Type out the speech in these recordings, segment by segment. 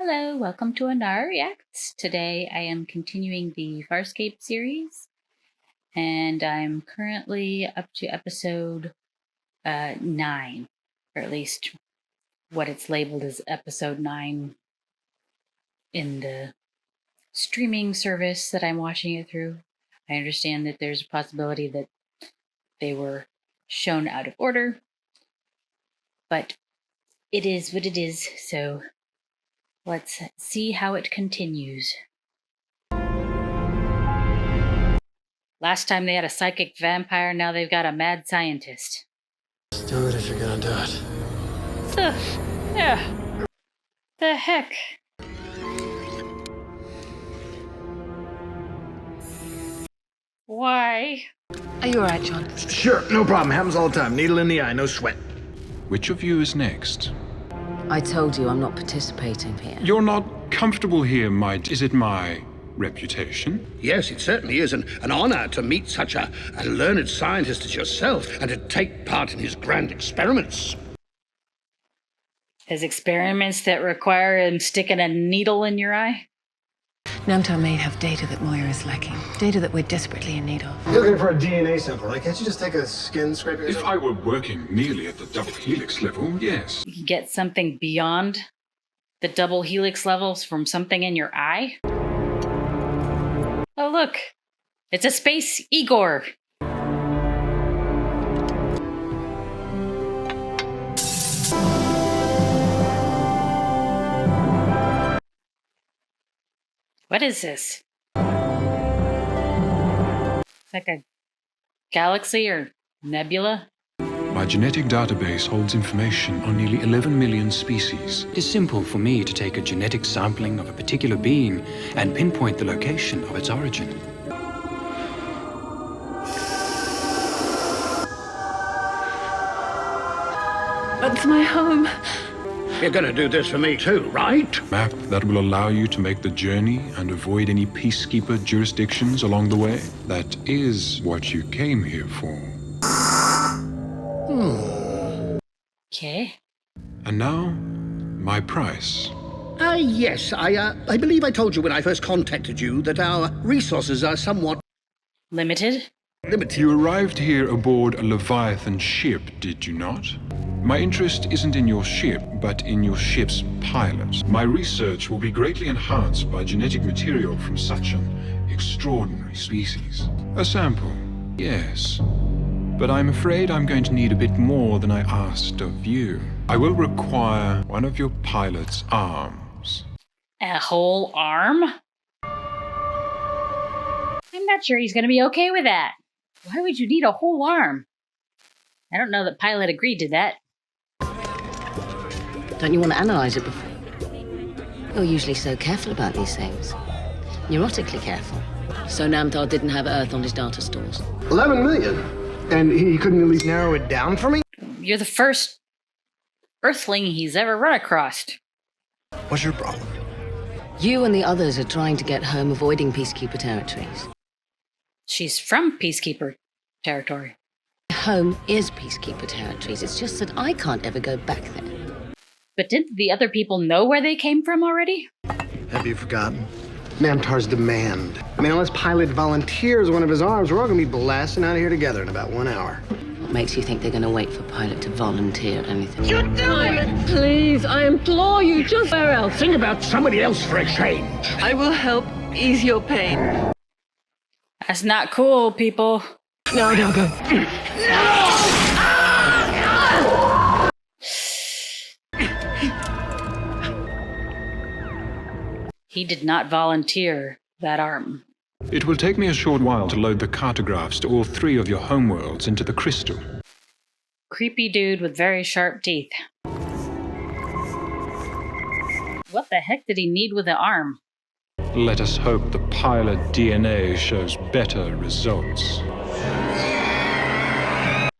Hello, welcome to Anara Reacts. Today I am continuing the Farscape series, and I'm currently up to episode 9, or at least what it's labeled as episode 9 in the streaming service that I'm watching it through. I understand that there's a possibility that they were shown out of order, but it is what it is, so let's see how it continues. Last time they had a psychic vampire, now they've got a mad scientist. Just do it if you're gonna do it. The heck? Why? Are you alright, John? Sure, no problem. Happens all the time. Needle in the eye, no sweat. Which of you is next? I told you I'm not participating here. You're not comfortable here, is it my reputation? Yes, it certainly is an honor to meet such a learned scientist as yourself and to take part in his grand experiments. His experiments that require him sticking a needle in your eye? Namtar may have data that Moya is lacking. Data that we're desperately in need of. You're looking for a DNA sample, right? Can't you just take a skin scrape? If I were working nearly at the double helix level, yes. You can get something beyond the double helix levels from something in your eye? Oh, look. It's a space Igor. What is this? It's like a galaxy or nebula? My genetic database holds information on nearly 11 million species. It is simple for me to take a genetic sampling of a particular being and pinpoint the location of its origin. That's my home. You're gonna do this for me too, right? Map that will allow you to make the journey and avoid any Peacekeeper jurisdictions along the way. That is what you came here for. Okay. And now, my price. Yes, I believe I told you when I first contacted you that our resources are somewhat Limited? limited. You arrived here aboard a Leviathan ship, did you not? My interest isn't in your ship, but in your ship's pilot. My research will be greatly enhanced by genetic material from such an extraordinary species. A sample, yes. But I'm afraid I'm going to need a bit more than I asked of you. I will require one of your pilot's arms. A whole arm? I'm not sure he's going to be okay with that. Why would you need a whole arm? I don't know that Pilot agreed to that. Don't you want to analyze it before? You're usually so careful about these things. Neurotically careful. So Namtar didn't have Earth on his data stores. 11 million? And he couldn't at least narrow it down for me? You're the first Earthling he's ever run across. What's your problem? You and the others are trying to get home avoiding Peacekeeper territories. She's from Peacekeeper territory. Home is Peacekeeper territories. It's just that I can't ever go back there. But didn't the other people know where they came from already? Have you forgotten? Namtar's demand. I mean, unless Pilot volunteers one of his arms, we're all gonna be blasting out of here together in about 1 hour. What makes you think they're going to wait for Pilot to volunteer anything? You're doing it! Please, I implore you, just where else? Think about somebody else for a change. I will help ease your pain. That's not cool, people. No, go. He did not volunteer that arm. It will take me a short while to load the cartographs to all 3 of your homeworlds into the crystal. Creepy dude with very sharp teeth. What the heck did he need with the arm? Let us hope the pilot DNA shows better results.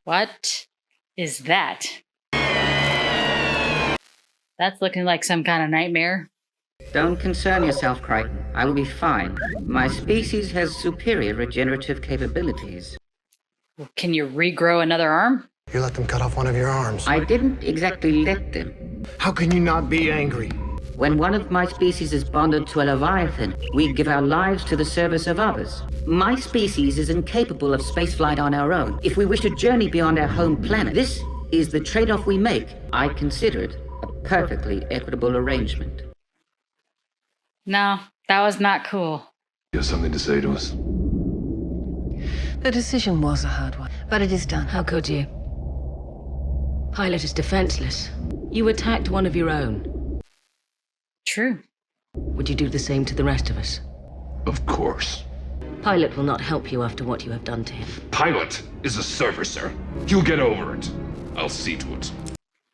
What is that? That's looking like some kind of nightmare. Don't concern yourself, Crichton. I will be fine. My species has superior regenerative capabilities. Can you regrow another arm? You let them cut off one of your arms. I didn't exactly let them. How can you not be angry? When one of my species is bonded to a leviathan, we give our lives to the service of others. My species is incapable of spaceflight on our own. If we wish to journey beyond our home planet, this is the trade-off we make. I consider it a perfectly equitable arrangement. No, that was not cool. You have something to say to us? The decision was a hard one, but it is done. How could you? Pilot is defenseless. You attacked one of your own. True. Would you do the same to the rest of us? Of course. Pilot will not help you after what you have done to him. Pilot is a server, sir. You'll get over it. I'll see to it.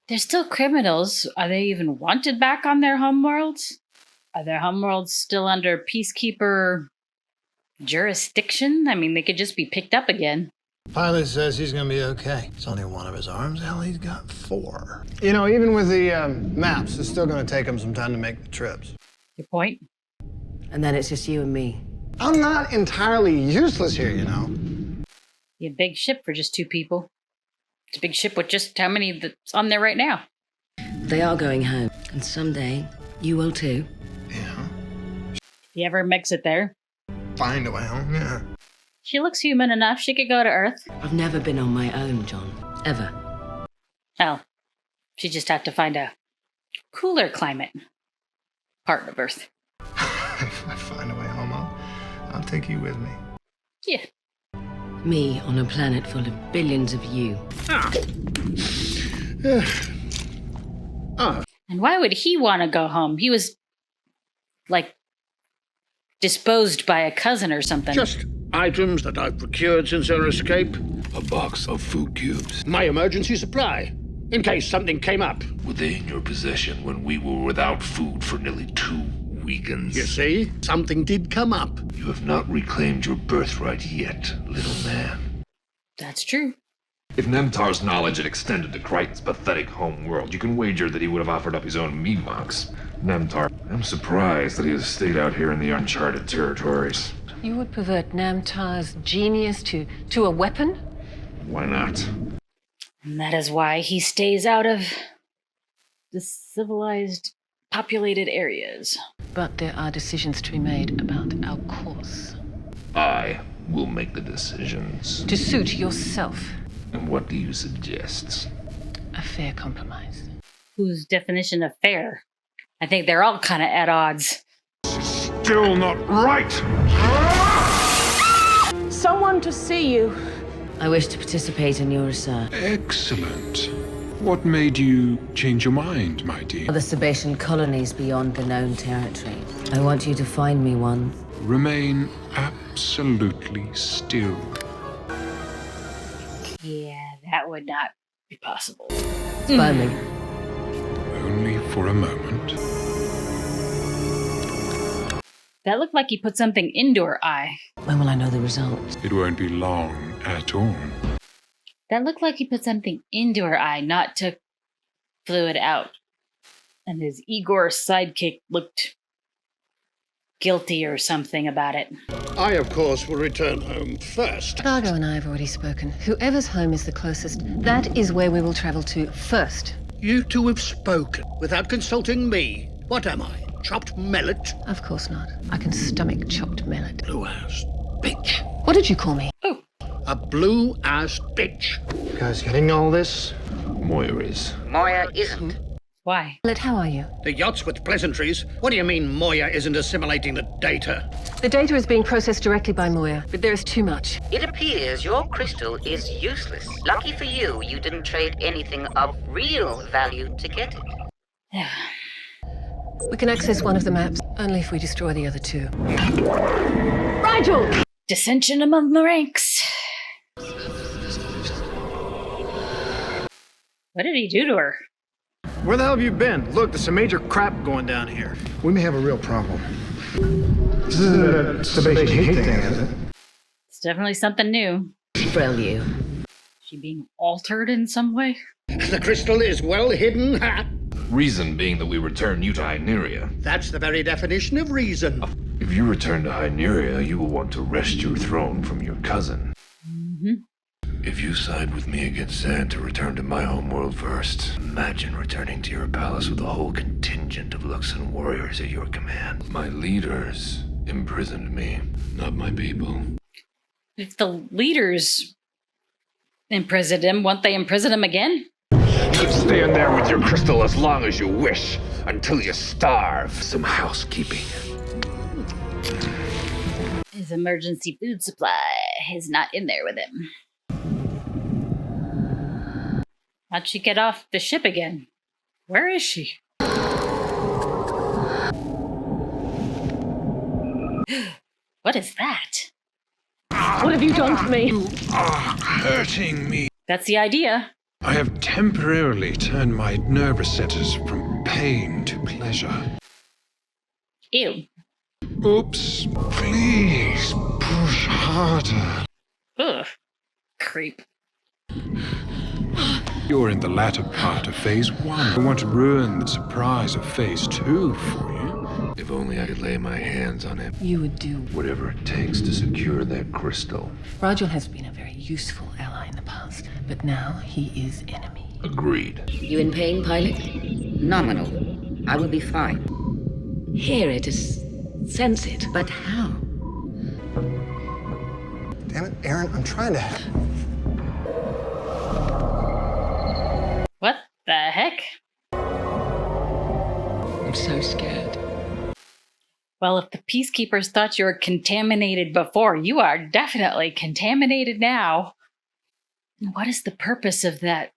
They're still criminals. Are they even wanted back on their homeworlds? Are their homeworlds still under Peacekeeper jurisdiction? I mean, they could just be picked up again. Pilot says he's gonna be okay. It's only one of his arms. Hell, he's got 4. You know, even with the maps, it's still gonna take him some time to make the trips. Your point? And then it's just you and me. I'm not entirely useless here, you know. Be a big ship for just 2 people. It's a big ship with just how many that's on there right now. They are going home. And someday, you will too. Yeah. If he ever makes it there. Find a way home, yeah. She looks human enough. She could go to Earth. I've never been on my own, John. Ever. Oh. She just had to find a cooler climate. Part of Earth. If I find a way home, I'll take you with me. Yeah. Me on a planet full of billions of you. And why would he want to go home? He was, like, disposed by a cousin or something. Just items that I've procured since our escape. A box of food cubes. My emergency supply, in case something came up. Were they in your possession when we were without food for nearly 2 weekends? You see, something did come up. You have not reclaimed your birthright yet, little man. That's true. If Nemtar's knowledge had extended to Crichton's pathetic home world, you can wager that he would have offered up his own meat-mox. Nemtar, I'm surprised that he has stayed out here in the uncharted territories. You would pervert Namtar's genius to a weapon? Why not? And that is why he stays out of the civilized, populated areas. But there are decisions to be made about our course. I will make the decisions. To suit yourself. And what do you suggest? A fair compromise. Whose definition of fair? I think they're all kind of at odds. Still not right! Someone to see you. I wish to participate in your research. Excellent. What made you change your mind, my dear? Other Sebastian colonies beyond the known territory. I want you to find me one. Remain absolutely still. Yeah, that would not be possible. Spy me. Only for a moment. That looked like he put something into her eye. When will I know the results? It won't be long at all. That looked like he put something into her eye, not took fluid out. And his Igor sidekick looked guilty or something about it. I, of course, will return home first. Argo and I have already spoken. Whoever's home is the closest, that is where we will travel to first. You two have spoken without consulting me. What am I? Chopped millet? Of course not. I can stomach chopped millet. Blue-ass bitch. What did you call me? Oh, A blue-ass bitch. You guys getting all this? Moya is. Moya isn't. why? Millet, how are you? The yachts with pleasantries. What do you mean Moya isn't assimilating the data? The data is being processed directly by Moya, but there is too much. It appears your crystal is useless. Lucky for you, you didn't trade anything of real value to get it. We can access one of the maps, only if we destroy the other 2. Rigel! Dissension among the ranks. What did he do to her? Where the hell have you been? Look, there's some major crap going down here. We may have a real problem. This isn't a Sebastian hate thing, is it? It's definitely something new. Frill you. Is she being altered in some way? The crystal is well hidden. Ha! Reason being that we return you to Hyneria. That's the very definition of reason. If you return to Hyneria, you will want to wrest your throne from your cousin. Mm-hmm. If you side with me against Zan to return to my homeworld first, imagine returning to your palace with a whole contingent contingent of Luxon warriors at your command. My leaders imprisoned me, not my people. If the leaders imprisoned him, won't they imprison him again? You can stay in there with your crystal as long as you wish, until you starve. Some housekeeping. His emergency food supply is not in there with him. How'd she get off the ship again? Where is she? What is that? What have you done to me? You are hurting me. That's the idea. I have temporarily turned my nerve receptors from pain to pleasure. Ew. Oops. Please push harder. Ugh. Creep. You're in the latter part of Phase 1. I want to ruin the surprise of Phase 2 for you. If only I could lay my hands on him. You would do. Whatever it takes to secure that crystal. Rigel has been a very useful ally in the past, but now he is enemy. Agreed. You in pain, pilot? Nominal. I will be fine. Hear it, sense it. But how? Damn it, Aaron, I'm trying to... What the heck? I'm so scared. Well, if the Peacekeepers thought you were contaminated before, you are definitely contaminated now. What is the purpose of that?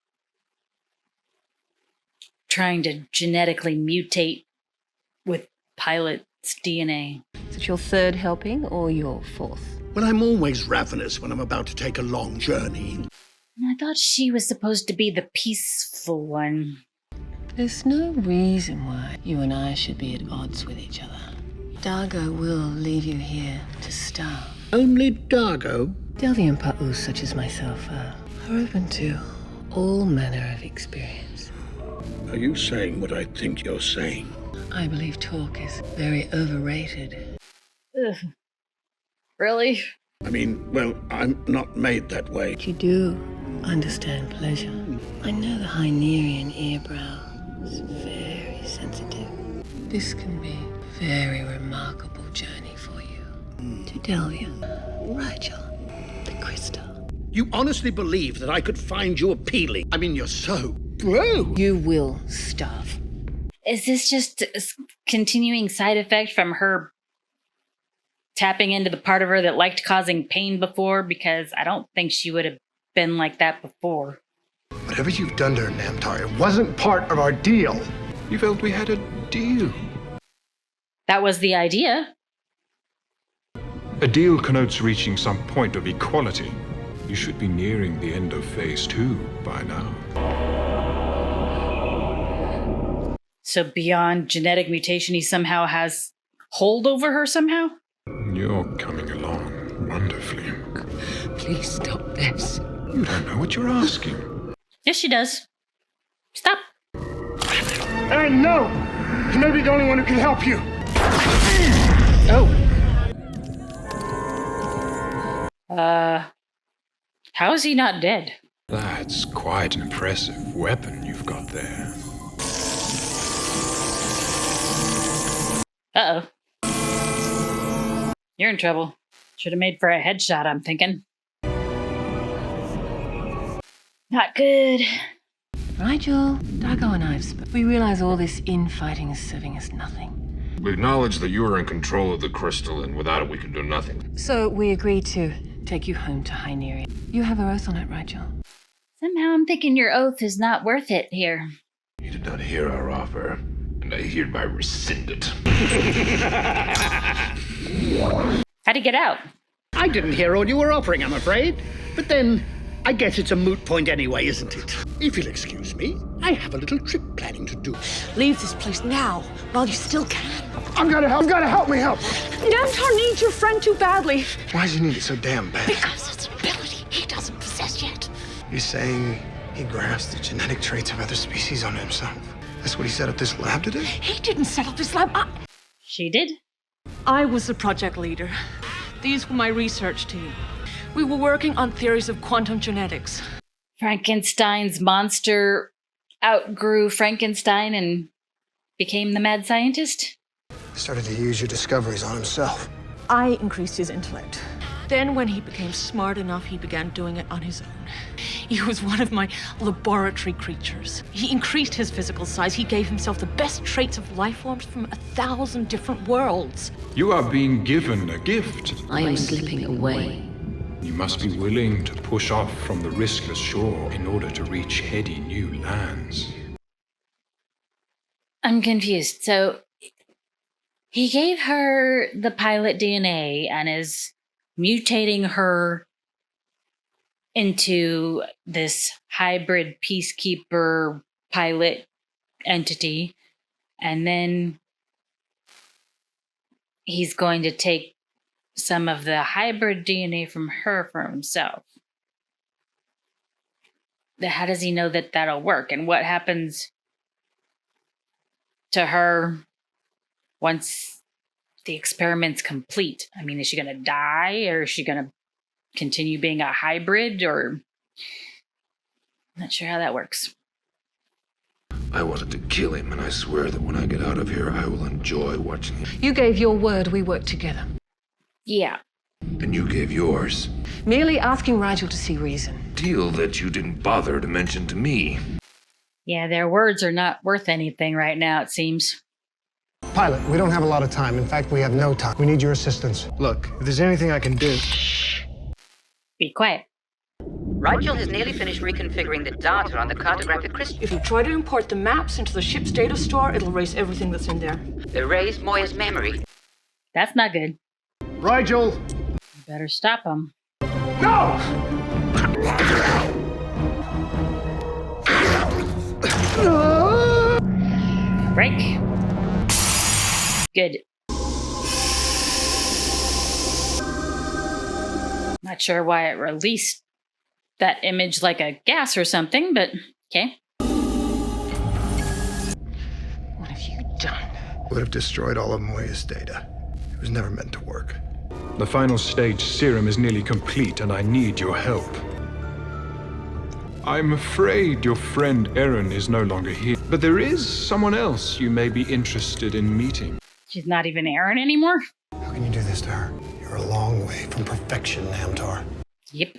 Trying to genetically mutate with Pilot's DNA. Is it your third helping or your fourth? Well, I'm always ravenous when I'm about to take a long journey. I thought she was supposed to be the peaceful one. There's no reason why you and I should be at odds with each other. Dargo will leave you here to starve. Only Dargo? Delvian Pa'us such as myself are open to all manner of experience. Are you saying what I think you're saying? I believe talk is very overrated. Ugh. Really? I mean, well, I'm not made that way. But you do understand pleasure. I know the Hynerian earbrow is very sensitive. This can be a very remarkable journey for you. To Delvia, Rigel, the crystal. You honestly believe that I could find you appealing? I mean, you're so bro. You will starve. Is this just a continuing side effect from her tapping into the part of her that liked causing pain before? Because I don't think she would have been like that before. Whatever you've done to her, Namtar, it wasn't part of our deal. You felt we had a deal. That was the idea. A deal connotes reaching some point of equality. You should be nearing the end of Phase 2 by now. So beyond genetic mutation, he somehow has hold over her somehow? You're coming along wonderfully. Please stop this. You don't know what you're asking. Yes, she does. Stop. Aaron, no! You may be the only one who can help you. Oh. How is he not dead? That's quite an impressive weapon you've got there. Uh-oh. You're in trouble. Should have made for a headshot, I'm thinking. Not good. Rigel, Dargo and I have spoken. We realize all this infighting is serving us nothing. We acknowledge that you are in control of the crystal, and without it we can do nothing. So we agreed to take you home to Hyneria. You have our oath on it, Rigel. Somehow I'm thinking your oath is not worth it here. You did not hear our offer, and I hereby rescind it. How'd he get out? I didn't hear all you were offering, I'm afraid. But then, I guess it's a moot point anyway, isn't it? If you'll excuse me, I have a little trip planning to do. Leave this place now, while you still can. I've got to help me help. Namtar needs your friend too badly. Why does he need it so damn bad? Because it's an ability he doesn't possess yet. You're saying he grafts the genetic traits of other species on himself? That's what he set up this lab to do? He didn't set up this lab. She did? I was the project leader. These were my research team. We were working on theories of quantum genetics. Frankenstein's monster outgrew Frankenstein and became the mad scientist? Started to use your discoveries on himself. I increased his intellect. Then, when he became smart enough, he began doing it on his own. He was one of my laboratory creatures. He increased his physical size. He gave himself the best traits of life forms from 1,000 different worlds. You are being given a gift. I am slipping away. You must be willing to push off from the riskless shore in order to reach heady new lands. I'm confused. So, he gave her the pilot DNA and is mutating her into this hybrid Peacekeeper pilot entity, and then he's going to take some of the hybrid DNA from her for himself. How does he know that that'll work? And what happens to her once the experiment's complete? I mean, is she going to die, or is she going to continue being a hybrid, or I'm not sure how that works. I wanted to kill him, and I swear that when I get out of here, I will enjoy watching him. You gave your word we work together. Yeah. And you gave yours. Merely asking Rigel to see reason. Deal that you didn't bother to mention to me. Yeah, their words are not worth anything right now, it seems. Pilot, we don't have a lot of time. In fact, we have no time. We need your assistance. Look, if there's anything I can do... Be quiet. Rigel has nearly finished reconfiguring the data on the cartographic crystal. If you try to import the maps into the ship's data store, it'll erase everything that's in there. Erase Moya's memory. That's not good. Rigel! You better stop him. No! Break. Good. Not sure why it released that image like a gas or something, but okay. What have you done? Would have destroyed all of Moya's data. It was never meant to work. The final stage serum is nearly complete, and I need your help. I'm afraid your friend Erin is no longer here, but there is someone else you may be interested in meeting. She's not even Erin anymore? How can you do this to her? You're a long way from perfection, Namtar. Yep.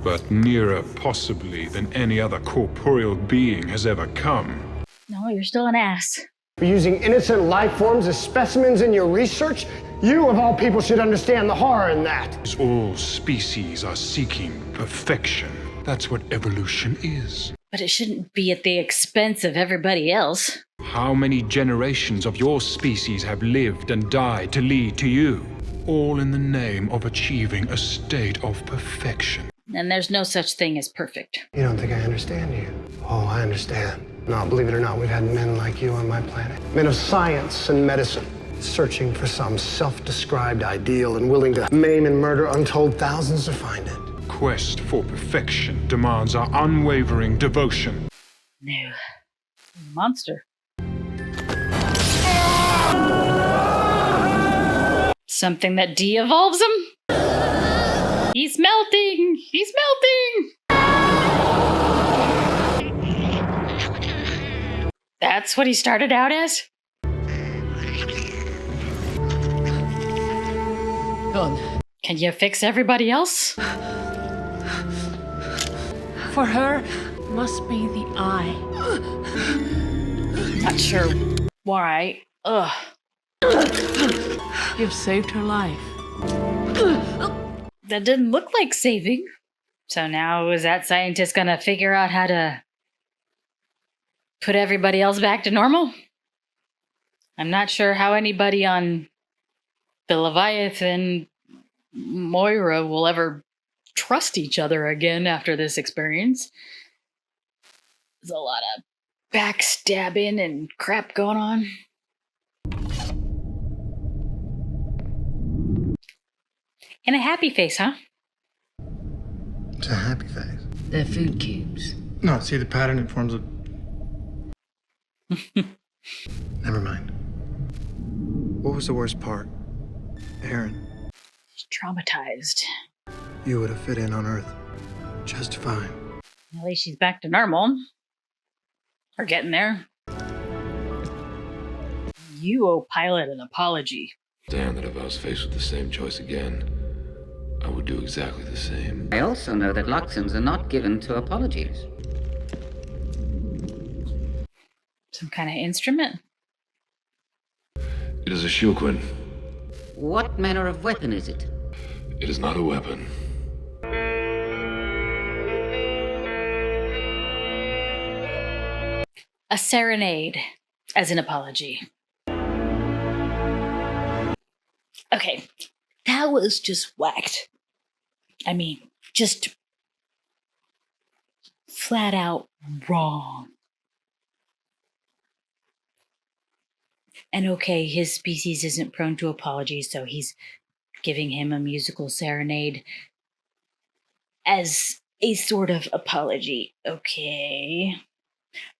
But nearer possibly than any other corporeal being has ever come. No, you're still an ass. For using innocent life forms as specimens in your research? You, of all people, should understand the horror in that. All species are seeking perfection. That's what evolution is. But it shouldn't be at the expense of everybody else. How many generations of your species have lived and died to lead to you? All in the name of achieving a state of perfection. And there's no such thing as perfect. You don't think I understand you? Oh, I understand. No, believe it or not, we've had men like you on my planet. Men of science and medicine, searching for some self-described ideal and willing to maim and murder untold thousands to find it. Quest for perfection demands our unwavering devotion. No. Monster. Something that de-evolves him? He's melting! He's melting! That's what he started out as? Gone. Can you fix everybody else? For her, must be the eye. Not sure why. Ugh. You've saved her life. That didn't look like saving. So now is that scientist gonna figure out how to put everybody else back to normal? I'm not sure how anybody on the Leviathan, Moira, will ever trust each other again after this experience. There's a lot of backstabbing and crap going on. And a happy face, huh? It's a happy face. They're food cubes. No, see the pattern? It forms a... Never mind. What was the worst part? Erin. She's traumatized. You would have fit in on Earth just fine. At least she's back to normal. Or getting there. You owe Pilot an apology. Damn that if I was faced with the same choice again, I would do exactly the same. I also know that Loxans are not given to apologies. Some kind of instrument? It is a shulquin. What manner of weapon is it? It is not a weapon. A serenade as an apology. Okay, that was just whacked. I mean, just flat out wrong. And okay, his species isn't prone to apologies, so he's giving him a musical serenade as a sort of apology. Okay.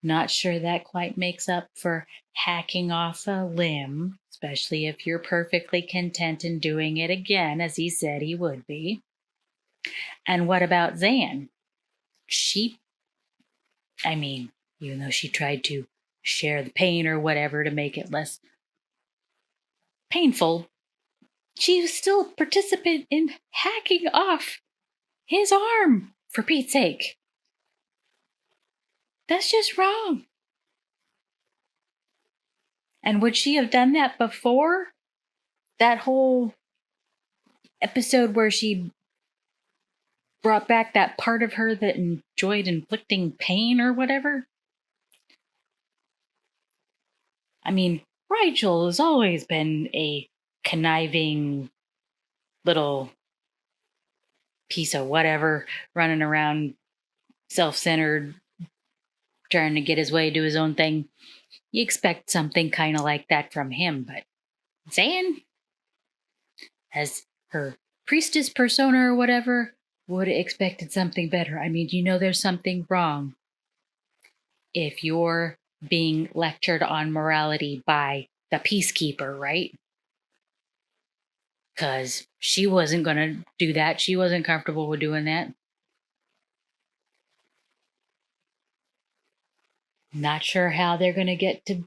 Not sure that quite makes up for hacking off a limb, especially if you're perfectly content in doing it again, as he said he would be. And what about Zan? Even though she tried to share the pain or whatever to make it less painful, she was still a participant in hacking off his arm, for Pete's sake. That's just wrong. And would she have done that before? That whole episode where she brought back that part of her that enjoyed inflicting pain or whatever? I mean, Rigel has always been a conniving little piece of whatever, running around self-centered, trying to get his way, do his own thing. You expect something kind of like that from him, but Zan, as her priestess persona or whatever, would have expected something better. I mean, you know there's something wrong if you're being lectured on morality by the Peacekeeper, right? Because she wasn't going to do that. She wasn't comfortable with doing that. Not sure how they're going to get to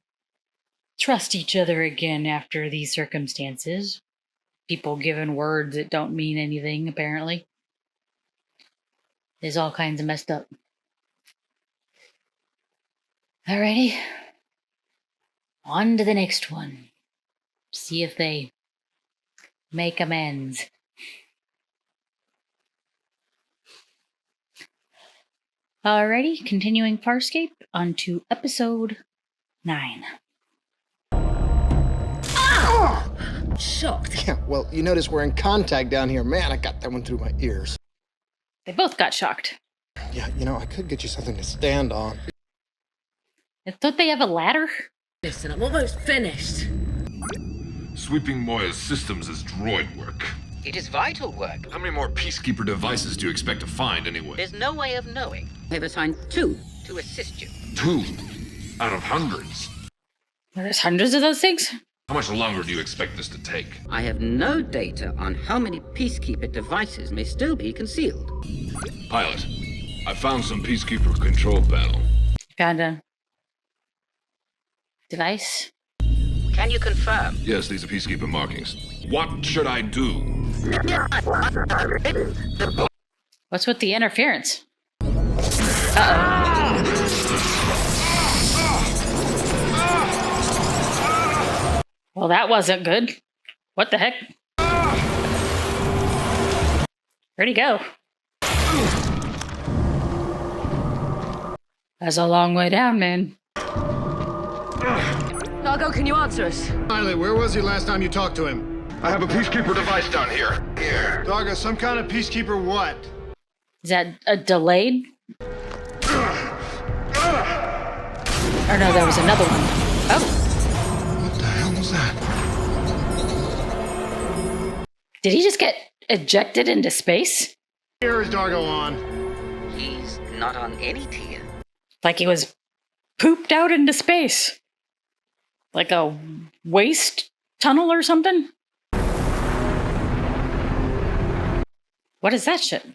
trust each other again after these circumstances. People giving words that don't mean anything, apparently. Is all kinds of messed up. Alrighty. On to the next one. See if they make amends. Alrighty, continuing Farscape, on to episode 9. Shocked. Yeah, well, you notice we're in contact down here. Man, I got that one through my ears. They both got shocked. Yeah, I could get you something to stand on. Don't they have a ladder? Listen, I'm almost finished. Sweeping Moya's systems is droid work. It is vital work. How many more Peacekeeper devices do you expect to find anyway? There's no way of knowing. I have assigned 2 to assist you. 2 out of hundreds. There's hundreds of those things? How much longer do you expect this to take? I have no data on how many Peacekeeper devices may still be concealed. Pilot, I found some Peacekeeper control panel. Found a device. Can you confirm? Yes, these are Peacekeeper markings. What should I do? What's with the interference? Uh-oh. Well, that wasn't good. What the heck? Where'd he go? That's a long way down, man. Largo, can you answer us? Finally, where was he last time you talked to him? I have a Peacekeeper device down here. Here. Dargo, some kind of peacekeeper what? Is that a delayed? Or no, there was another one. Oh. What the hell was that? Did he just get ejected into space? Here is Dargo on. He's not on any tier. Like he was pooped out into space. Like a waste tunnel or something? What is that shit?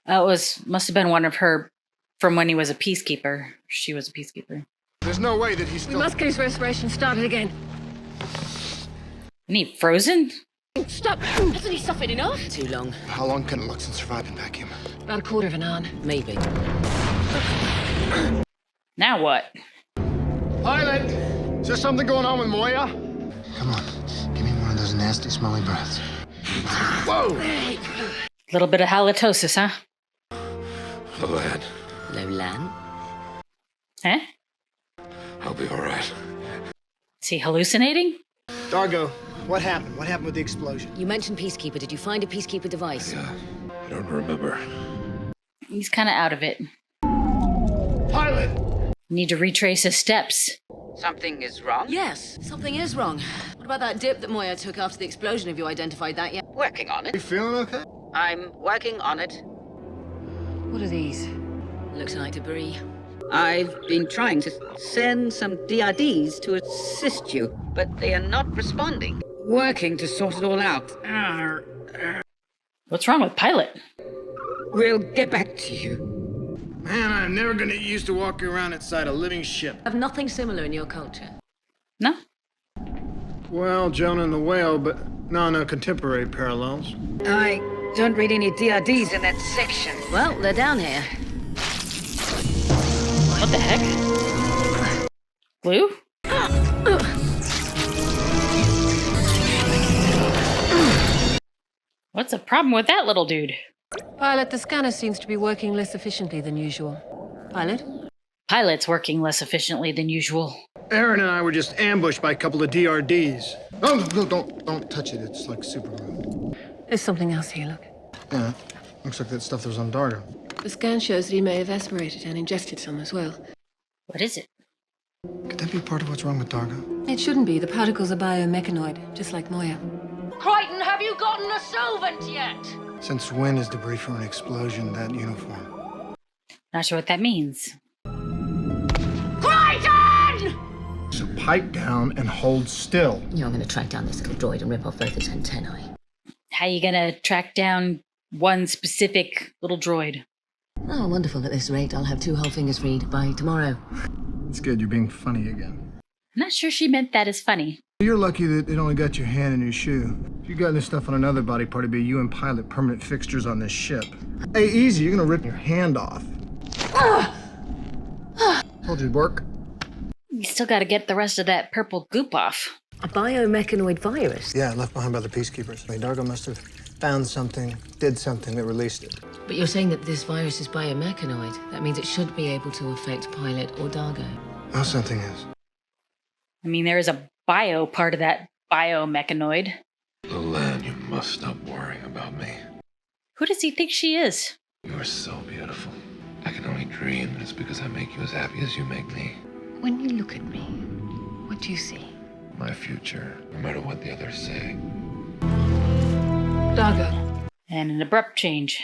Must have been one of her from when he was a Peacekeeper. She was a Peacekeeper. This There's no way that he's We still... must get his respiration started again. Isn't he frozen? Stop! Hasn't he suffered enough? Too long. How long can Lux survive in vacuum? About a quarter of an hour. Maybe. Now what? Pilot! Is there something going on with Moya? Come on. Give me one of those nasty, smelly breaths. Whoa! Little bit of halitosis, huh? Oh, lad. Lolan? Huh? I'll be all right. Is he hallucinating? Dargo, what happened? What happened with the explosion? You mentioned Peacekeeper. Did you find a Peacekeeper device? Yeah, I don't remember. He's kind of out of it. Pilot! Need to retrace his steps. Something is wrong? Yes, something is wrong. What about that dip that Moya took after the explosion? Have you identified that yet? Working on You it. feeling okay? I'm working on it. What are these? Looks like debris. I've been trying to send some DRDs to assist you, but they are not responding. Working to sort it all out. What's wrong with Pilot? We'll get back to you. Man, I'm never gonna get used to walking around inside a living ship. Have nothing similar in your culture. No? Well, Jonah and the Whale, but no contemporary parallels. I don't read any DRDs in that section. Well, they're down here. What the heck? Glue? What's the problem with that little dude? Pilot, the scanner seems to be working less efficiently than usual. Pilot? Pilot's working less efficiently than usual. Aaron and I were just ambushed by a couple of DRDs. Oh, no, don't touch it. It's like super glue. There's something else here, look. Yeah, looks like that stuff that was on Dargo. The scan shows that he may have aspirated and ingested some as well. What is it? Could that be part of what's wrong with Dargo? It shouldn't be. The particles are biomechanoid, just like Moya. Crichton, have you gotten a solvent yet? Since when is debris from an explosion that uniform? Not sure what that means. Crichton! So pipe down and hold still. You're going to track down this little droid and rip off both its antennae. How you gonna track down one specific little droid? Oh, wonderful. At this rate, I'll have 2 whole fingers freed by tomorrow. It's good, you're being funny again. I'm not sure she meant that as funny. You're lucky that it only got your hand in your shoe. If you got this stuff on another body part, it'd be you and Pilot permanent fixtures on this ship. Hey, easy, you're gonna rip your hand off. Told you it'd work. You still gotta get the rest of that purple goop off. A biomechanoid virus? Yeah, left behind by the Peacekeepers. I mean, Dargo must have found something, did something that released it. But you're saying that this virus is biomechanoid. That means it should be able to affect Pilot or Dargo. Oh, something is. I mean, there is a bio part of that biomechanoid. Lolan, you must stop worrying about me. Who does he think she is? You are so beautiful. I can only dream that it's because I make you as happy as you make me. When you look at me, what do you see? My future, no matter what the others say. Dargo, And an abrupt change.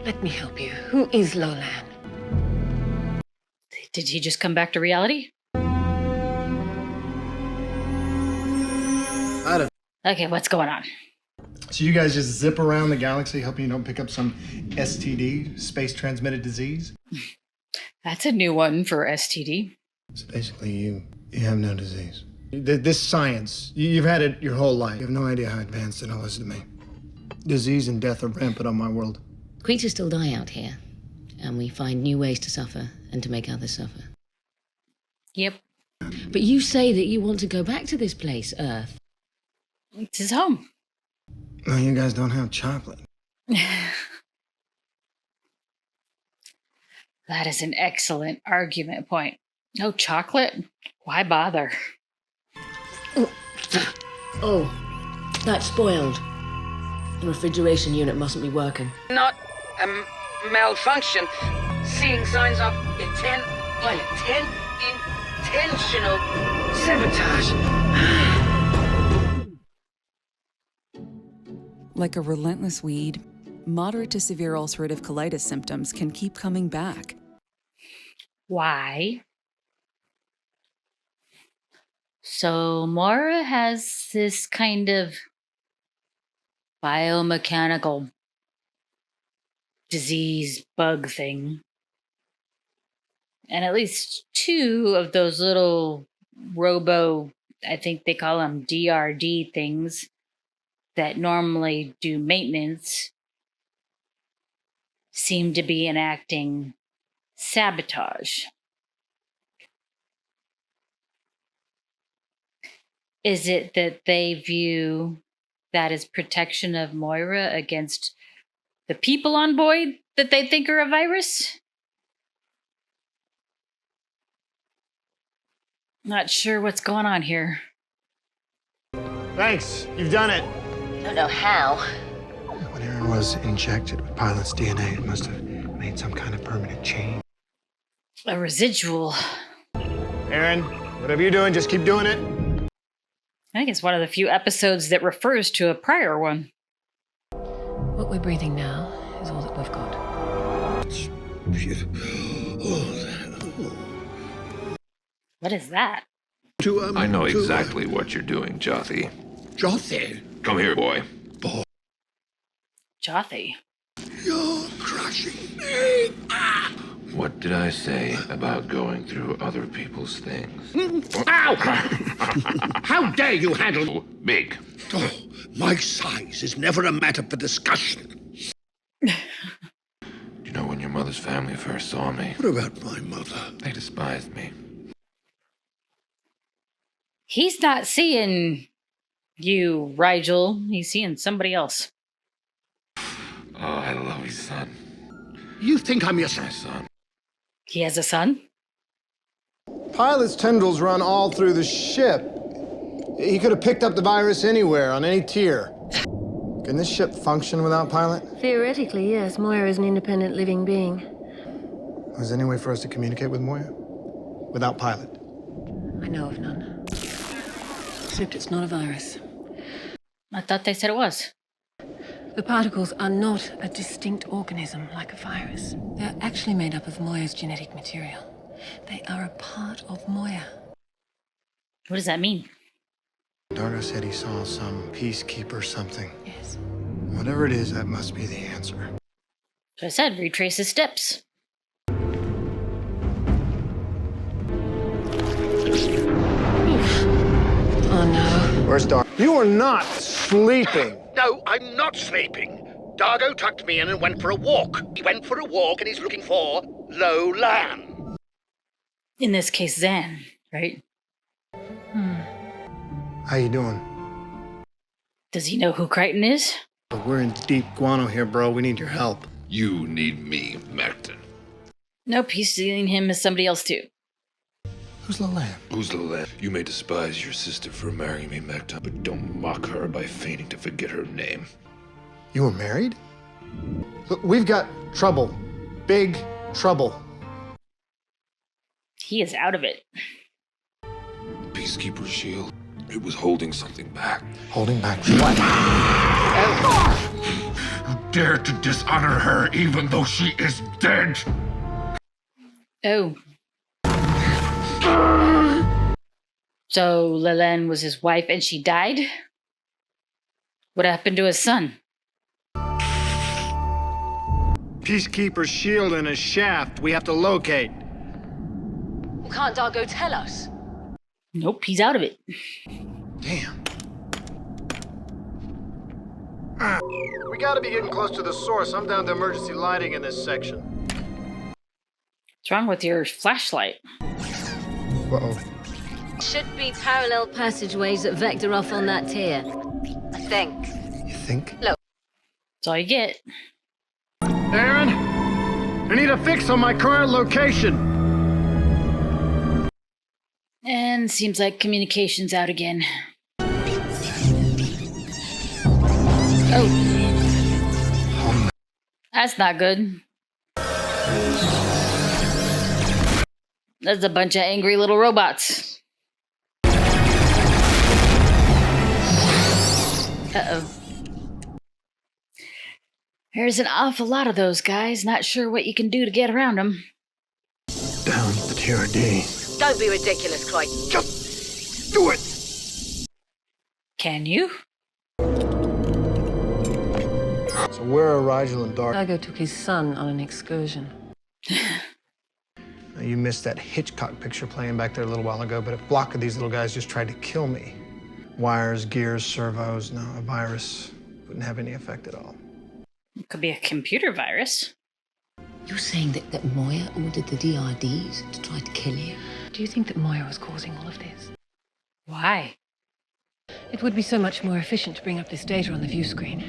let me help you. Who is Lolan? Did he just come back to reality? I don't. Okay, what's going on? So you guys just zip around the galaxy hoping you don't pick up some STD, space transmitted disease? That's a new one for STD. So basically you have no disease. This science, you've had it your whole life. You have no idea how advanced it all is to me. Disease and death are rampant on my world. Creatures still die out here, and we find new ways to suffer and to make others suffer. Yep. But you say that you want to go back to this place, Earth. It's his home. No, you guys don't have chocolate. That is an excellent argument point. No chocolate? Why bother? Oh, that's spoiled. The refrigeration unit mustn't be working. Not a malfunction. Seeing signs of intentional sabotage. Like a relentless weed, moderate to severe ulcerative colitis symptoms can keep coming back. Why? So Mara has this kind of biomechanical disease bug thing. And at least 2 of those little robo, I think they call them DRD things, that normally do maintenance, seem to be enacting sabotage. Is it that they view that as protection of Moira against the people on board that they think are a virus? Not sure what's going on here. Thanks. You've done it. Don't know how. When Aaron was injected with pilot's DNA, it must have made some kind of permanent change. A residual. Aaron, whatever you're doing, just keep doing it. I think it's one of the few episodes that refers to a prior one. What we're breathing now is all that we've got. What is that? I know exactly what you're doing, Jothy. Jothy? Come here, boy. Jothy. You're crushing me. What did I say about going through other people's things? Ow! How dare you handle... Big. Oh, my size is never a matter for discussion. You know, when your mother's family first saw me... What about my mother? They despised me. He's not seeing you, Rigel. He's seeing somebody else. Oh, I love you, son. You think I'm your My son. He has a son? Pilot's tendrils run all through the ship. He could have picked up the virus anywhere, on any tier. Can this ship function without pilot? Theoretically, yes. Moya is an independent living being. Is there any way for us to communicate with Moya? Without pilot? I know of none. Except it's not a virus. I thought they said it was. The particles are not a distinct organism like a virus. They're actually made up of Moya's genetic material. They are a part of Moya. What does that mean? Dargo said he saw some Peacekeeper something. Yes. Whatever it is, that must be the answer. So I said, retrace his steps. Oh no. Where's Dargo? You are not sleeping. No, I'm not sleeping. Dargo tucked me in and went for a walk. He went for a walk and he's looking for low land. In this case, Zan, right? How you doing? Does he know who Crichton is? But we're in deep guano here, bro. We need your help. You need me, Merton. Nope, he's seeing him as somebody else too. Who's Leland? Who's the lad? You may despise your sister for marrying me, Merton, but don't mock her by feigning to forget her name. You were married? Look, we've got trouble. Big trouble. He is out of it. Peacekeeper shield. It was holding something back. Holding back what? You dare to dishonor her even though she is dead? Oh. So Leland was his wife and she died? What happened to his son? Peacekeeper's shield and a shaft we have to locate. Can't Dargo tell us? Nope, he's out of it. Damn. We gotta be getting close to the source. I'm down to emergency lighting in this section. What's wrong with your flashlight? Uh-oh. Should be parallel passageways that vector off on that tier. I think. You think? That's all you get. Aaron, I need a fix on my current location. And seems like communication's out again. Oh. That's not good. That's a bunch of angry little robots. Uh-oh. There's an awful lot of those guys. Not sure what you can do to get around them. Down the TRD. Don't be ridiculous, Crichton. Just do it. Can you? So where are Rigel and Dark? Dargo took his son on an excursion. You missed that Hitchcock picture playing back there a little while ago, but a block of these little guys just tried to kill me. Wires, gears, servos. No, a virus wouldn't have any effect at all. It could be a computer virus. You're saying that Moya ordered the DRDs to try to kill you? Do you think that Moya was causing all of this? Why? It would be so much more efficient to bring up this data on the view screen.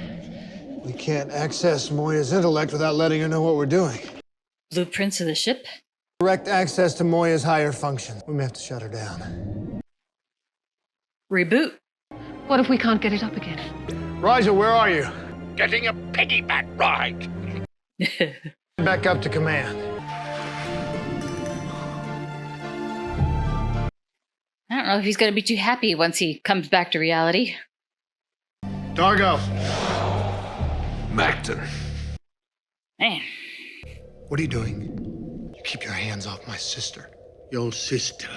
We can't access Moya's intellect without letting her know what we're doing. Blueprints of the ship? Direct access to Moya's higher functions. We may have to shut her down. Reboot. What if we can't get it up again? Raja, where are you? Getting a piggyback ride. Back up to command. I don't know if he's going to be too happy once he comes back to reality. Dargo. Macton. Man. What are you doing? You keep your hands off my sister. Your sister.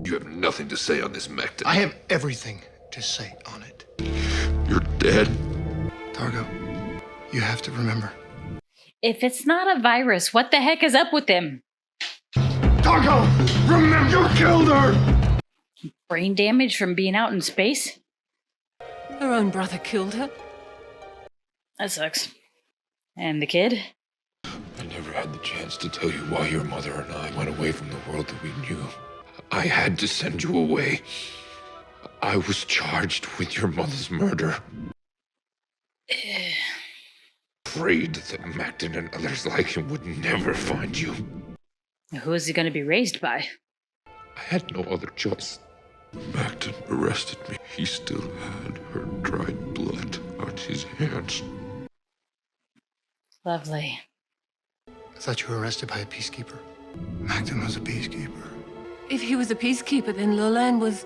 You have nothing to say on this, Macton. I have everything to say on it. You're dead. Dargo, you have to remember. If it's not a virus, what the heck is up with him? Dargo, remember you killed her! Brain damage from being out in space? Her own brother killed her? That sucks. And the kid? I never had the chance to tell you why your mother and I went away from the world that we knew. I had to send you away. I was charged with your mother's murder. Afraid that Macton and others like him would never find you. Who is he going to be raised by? I had no other choice. Macton arrested me. He still had her dried blood on his hands. Lovely. I thought you were arrested by a peacekeeper. Macton was a peacekeeper. If he was a peacekeeper, then Lolan was...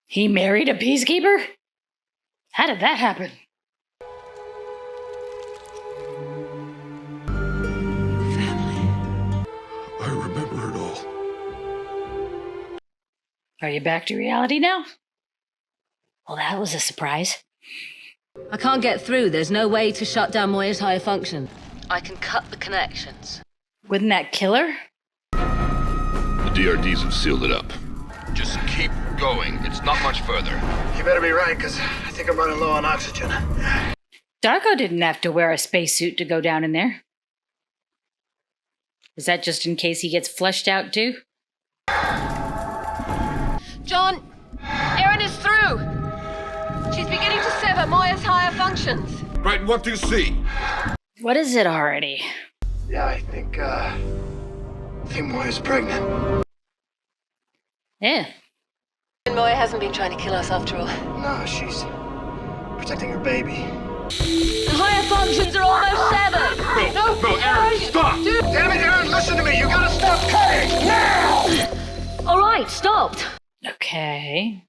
He married a peacekeeper? How did that happen? I remember it all. Are you back to reality now? Well, that was a surprise. I can't get through. There's no way to shut down Moya's higher function. I can cut the connections. Wouldn't that kill her? The DRDs have sealed it up. Just keep going. It's not much further. You better be right, because I think I'm running low on oxygen. Darko didn't have to wear a spacesuit to go down in there. Is that just in case he gets flushed out too? John! Erin is through! She's beginning to sever Moya's higher functions. Right, what do you see? What is it already? Yeah, I think Moya's pregnant. Yeah. Moya hasn't been trying to kill us after all. No, she's protecting her baby. The higher functions are almost severed! No, Aaron, stop! Damn it, Aaron, listen to me. You gotta stop cutting now! All right, stopped. Okay.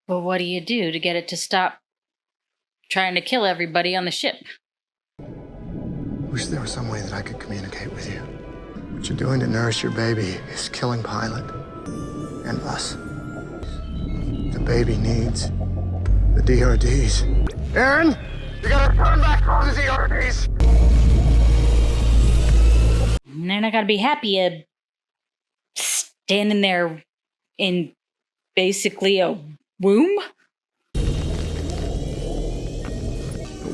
But what do you do to get it to stop trying to kill everybody on the ship? Wish there was some way that I could communicate with you. What you're doing to nourish your baby is killing Pilot and us. The baby needs the DRDs. Aaron, you gotta turn back on the DRDs. And they're not gonna be happy standing there in basically a womb. But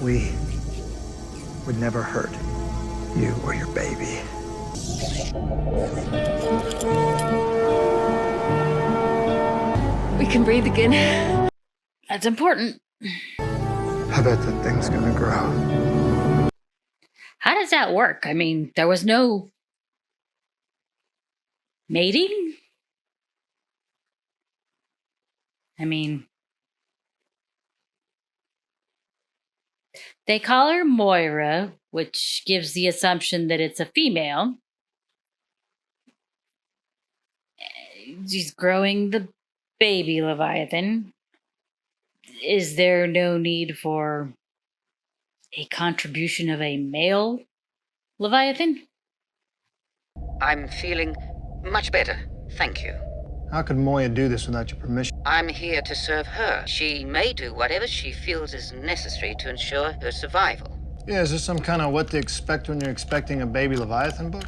we would never hurt you or your baby. We can breathe again. That's important. I bet that thing's gonna grow. How does that work? I mean, there was no mating? I mean, they call her Moira, which gives the assumption that it's a female. She's growing the baby Leviathan. Is there no need for a contribution of a male Leviathan? I'm feeling much better, thank you. How could Moya do this without your permission? I'm here to serve her. She may do whatever she feels is necessary to ensure her survival. Yeah, is this some kind of what to expect when you're expecting a baby Leviathan book?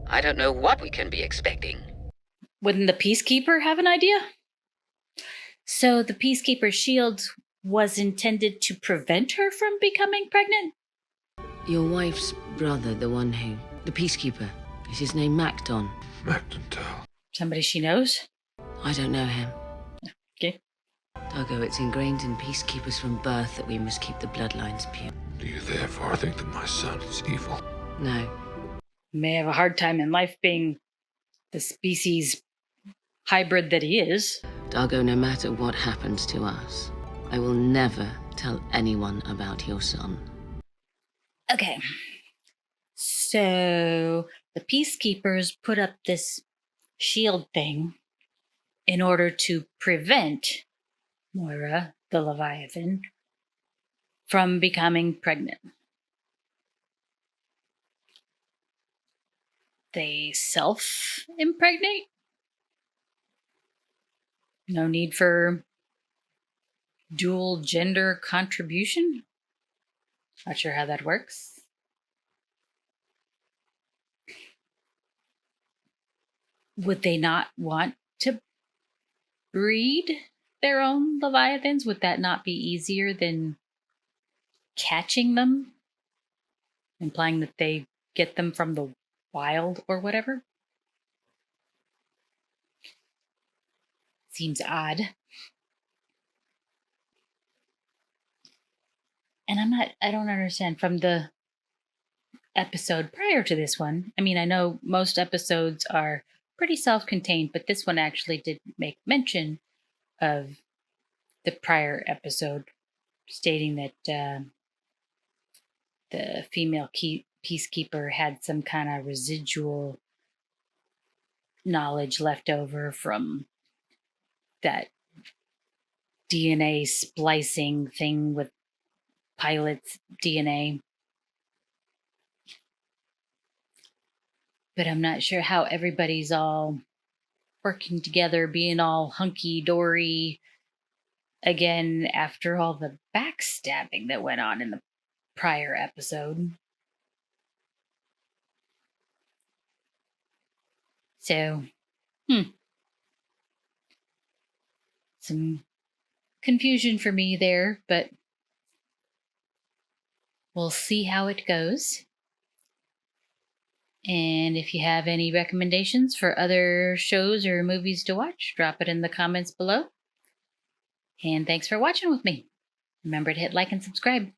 I don't know what we can be expecting. Wouldn't the Peacekeeper have an idea? So the Peacekeeper's shield was intended to prevent her from becoming pregnant? Your wife's brother, the Peacekeeper, is his name Macton? Mactontel. Somebody she knows? I don't know him. Okay. Dargo, it's ingrained in Peacekeepers from birth that we must keep the bloodlines pure. Do you therefore think that my son is evil? No. May have a hard time in life being the species hybrid that he is. Dargo, no matter what happens to us, I will never tell anyone about your son. Okay. So the Peacekeepers put up this shield thing in order to prevent Moira, the Leviathan, from becoming pregnant. They self-impregnate? No need for dual gender contribution? Not sure how that works. Would they not want to breed their own Leviathans? Would that not be easier than catching them? Implying that they get them from the wild or whatever? Seems odd. And I don't understand. From the episode prior to this one, I mean, I know most episodes are pretty self-contained, but this one actually did make mention of the prior episode, stating that the female peacekeeper had some kind of residual knowledge left over from that DNA splicing thing with Pilot's DNA. But I'm not sure how everybody's all working together, being all hunky-dory again after all the backstabbing that went on in the prior episode. So, some confusion for me there, but we'll see how it goes. And if you have any recommendations for other shows or movies to watch, drop it in the comments below. And thanks for watching with me. Remember to hit like and subscribe.